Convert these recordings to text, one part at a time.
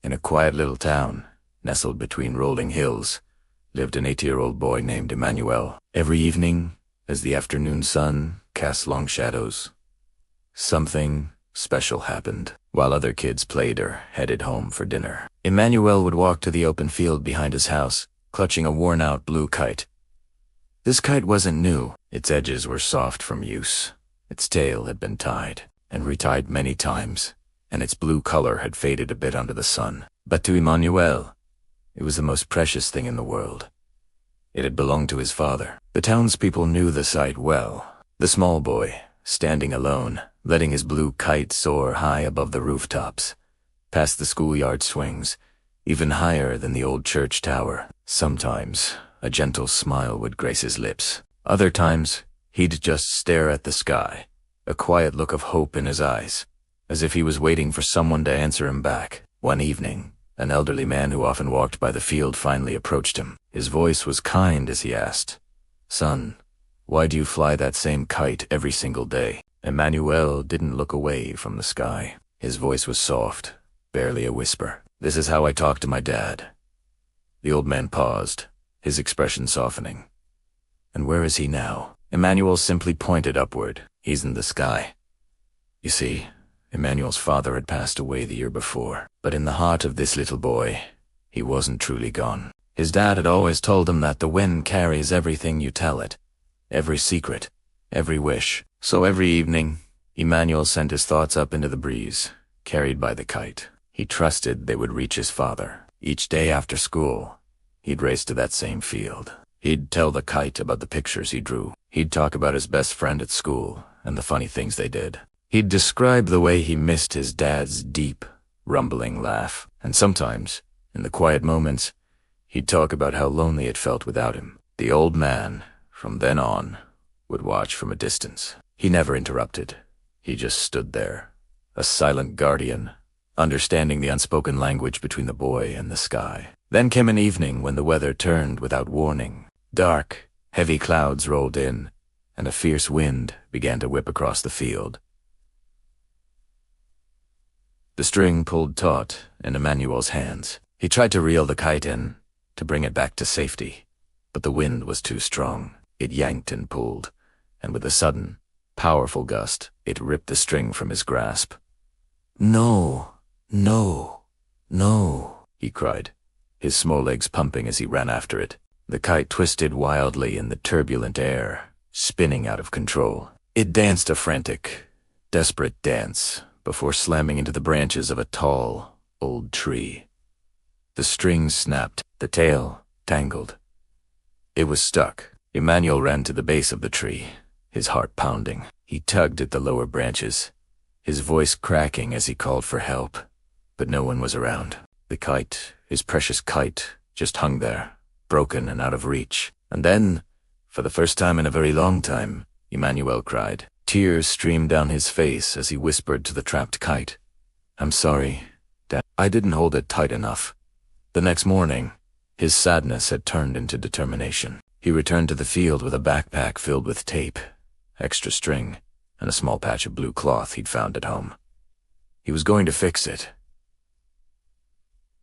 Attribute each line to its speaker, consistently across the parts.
Speaker 1: In a quiet little town, nestled between rolling hills, lived an 8-year-old boy named Emmanuel. Every evening, as the afternoon sun cast long shadows, something special happened. While other kids played or headed home for dinner, Emmanuel would walk to the open field behind his house, clutching a worn-out blue kite. This kite wasn't new. Its edges were soft from use. Its tail had been tied and retied many times, and its blue color had faded a bit under the sun. But to Emmanuel, it was the most precious thing in the world. It had belonged to his father. The townspeople knew the sight well. The small boy, standing alone, letting his blue kite soar high above the rooftops, past the schoolyard swings, even higher than the old church tower. Sometimes, a gentle smile would grace his lips. Other times, he'd just stare at the sky, a quiet look of hope in his eyes, as if he was waiting for someone to answer him back. One evening, an elderly man who often walked by the field finally approached him. His voice was kind as he asked, "Son, why do you fly that same kite every single day?" Emmanuel didn't look away from the sky. His voice was soft, barely a whisper. "This is how I talk to my dad." The old man paused, his expression softening. "And where is he now?" Emmanuel simply pointed upward. "He's in the sky." You see, Emmanuel's father had passed away the year before, but in the heart of this little boy, he wasn't truly gone. His dad had always told him that the wind carries everything you tell it, every secret, every wish. So every evening, Emmanuel sent his thoughts up into the breeze, carried by the kite. He trusted they would reach his father. Each day after school, he'd race to that same field. He'd tell the kite about the pictures he drew. He'd talk about his best friend at school and the funny things they did. He'd describe the way he missed his dad's deep, rumbling laugh. And sometimes, in the quiet moments, he'd talk about how lonely it felt without him. The old man, from then on, would watch from a distance. He never interrupted. He just stood there, a silent guardian, understanding the unspoken language between the boy and the sky. Then came an evening when the weather turned without warning. Dark, heavy clouds rolled in, and a fierce wind began to whip across the field. The string pulled taut in Emmanuel's hands. He tried to reel the kite in, to bring it back to safety, but the wind was too strong. It yanked and pulled, and with a sudden, powerful gust, it ripped the string from his grasp. "No, no, no," he cried, his small legs pumping as he ran after it. The kite twisted wildly in the turbulent air, spinning out of control. It danced a frantic, desperate dance before slamming into the branches of a tall, old tree. The string snapped, the tail tangled. It was stuck. Emmanuel ran to the base of the tree, his heart pounding. He tugged at the lower branches, his voice cracking as he called for help, but no one was around. The kite, his precious kite, just hung there, broken and out of reach. And then, for the first time in a very long time, Emmanuel cried. Tears streamed down his face as he whispered to the trapped kite, "I'm sorry, Dad. I didn't hold it tight enough." The next morning, his sadness had turned into determination. He returned to the field with a backpack filled with tape, extra string, and a small patch of blue cloth he'd found at home. He was going to fix it.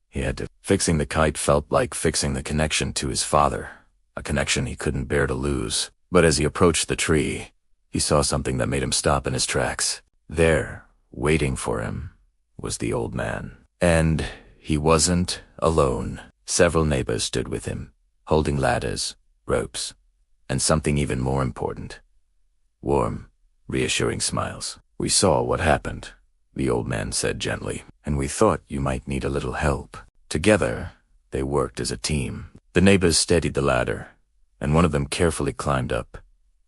Speaker 1: He had to. Fixing the kite felt like fixing the connection to his father, a connection he couldn't bear to lose. But as he approached the tree, he saw something that made him stop in his tracks. There, waiting for him, was the old man. And he wasn't alone. Several neighbors stood with him, holding ladders, ropes, and something even more important. Warm, reassuring smiles. "We saw what happened," the old man said gently, "and we thought you might need a little help." Together, they worked as a team. The neighbors steadied the ladder, and one of them carefully climbed up,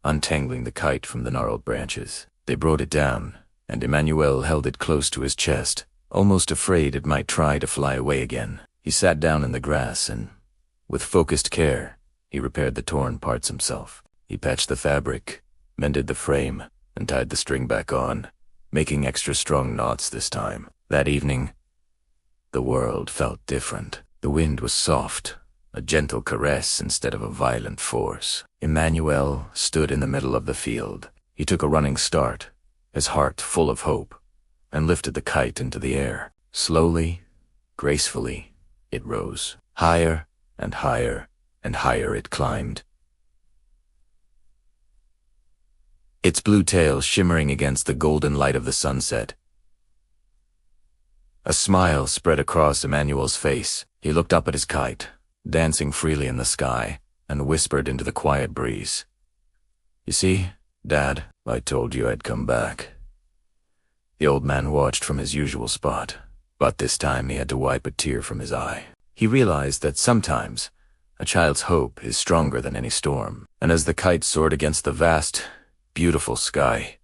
Speaker 1: untangling the kite from the gnarled branches. They brought it down, and Emmanuel held it close to his chest, almost afraid it might try to fly away again. He sat down in the grass and, with focused care, he repaired the torn parts himself. He patched the fabric, mended the frame, and tied the string back on, making extra strong knots this time. That evening, the world felt different. The wind was soft, a gentle caress instead of a violent force. Emmanuel stood in the middle of the field. He took a running start, his heart full of hope, and lifted the kite into the air. Slowly, Gracefully, it rose. Higher and higher and higher it climbed. Its blue tail shimmering against the golden light of the sunset. A smile spread across Emmanuel's face. He looked up at his kite, dancing freely in the sky, and whispered into the quiet breeze. "You see, Dad, I told you I'd come back." The old man watched from his usual spot, but this time he had to wipe a tear from his eye. He realized that sometimes a child's hope is stronger than any storm, and as the kite soared against the vast, beautiful sky,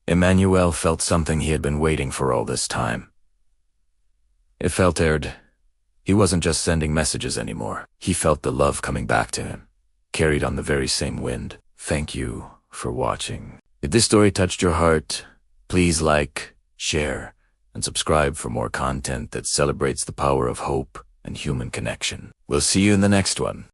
Speaker 1: Emmanuel felt something he had been waiting for all this time. It felt aired. He wasn't just sending messages anymore. He felt the love coming back to him, carried on the very same wind. Thank you for watching. If this story touched your heart, please like, share, and subscribe for more content that celebrates the power of hope and human connection. We'll see you in the next one.